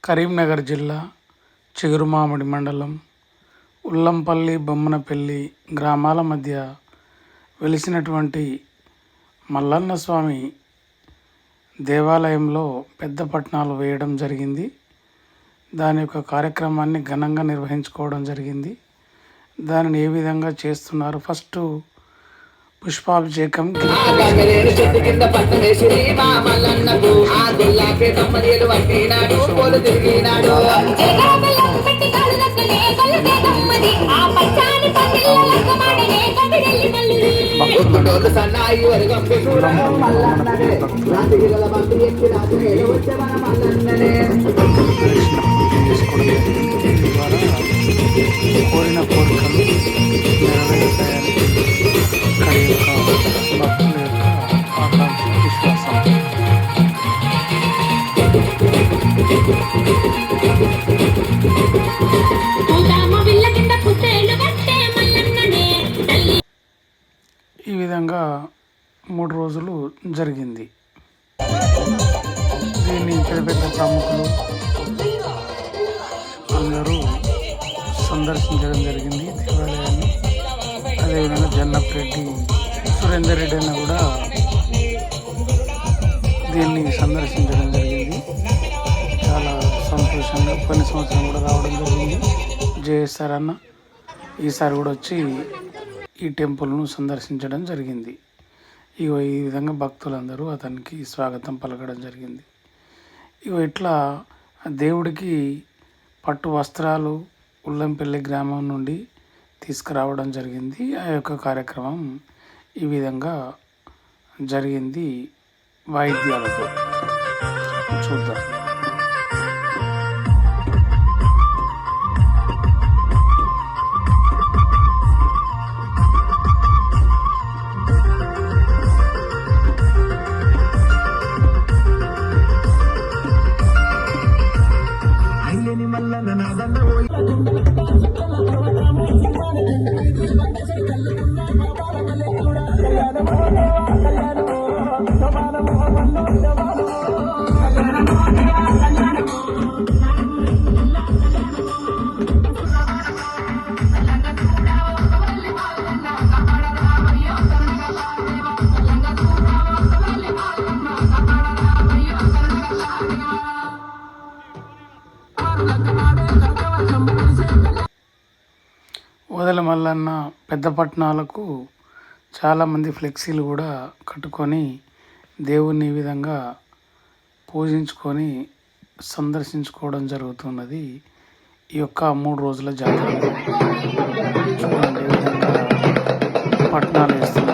కరీంనగర్ జిల్లా చిగురుమామిడి మండలం ఉల్లంపల్లి బొమ్మనపల్లి గ్రామాల మధ్య వెలిసినటువంటి మల్లన్న స్వామి దేవాలయంలో పెద్ద పట్నాలు వేయడం జరిగింది. దాని యొక్క కార్యక్రమాన్ని ఘనంగా నిర్వహించుకోవడం జరిగింది. దానిని ఏ విధంగా చేస్తున్నారు? ఫస్ట్ పుష్పాభిషేకం కోరిన కోరికలు నెరవేరుతాయని ఇక్కడి యొక్క భక్తుల యొక్క ఆకాంక్ష విశ్వాసం. ఈ విధంగా 3 రోజులు జరిగింది. దీన్ని పెద్ద పెద్ద ప్రముఖులు అందరూ సందర్శించడం జరిగింది దేవాలయాన్ని. అదేవిధంగా జన్నపరెడ్డి సురేందర్ రెడ్డి అన్న కూడా దీన్ని సందర్శించడం జరిగింది. చాలా సంతోషంగా కొన్ని సంవత్సరం కూడా రావడం జరిగింది. జేఎస్ఆర్ అన్న ఈసారి కూడా వచ్చి ఈ టెంపుల్ను సందర్శించడం జరిగింది. ఈ విధంగా భక్తులందరూ అతనికి స్వాగతం పలకడం జరిగింది. ఇట్లా దేవుడికి పట్టు వస్త్రాలు ఉల్లంపల్లి గ్రామం నుండి తీసుకురావడం జరిగింది. ఆ యొక్క కార్యక్రమం ఈ విధంగా జరిగింది. వాయిద్యాలతో చూద్దాం. వదల మల్లన్న పెద్ద పట్టణాలకు చాలామంది ఫ్లెక్సీలు కూడా కట్టుకొని దేవుని ఈ విధంగా పూజించుకొని సందర్శించుకోవడం జరుగుతున్నది. ఈ యొక్క 3 రోజుల జాతర చూడండి ఏ విధంగా పట్టణాలు వేస్తున్నారు.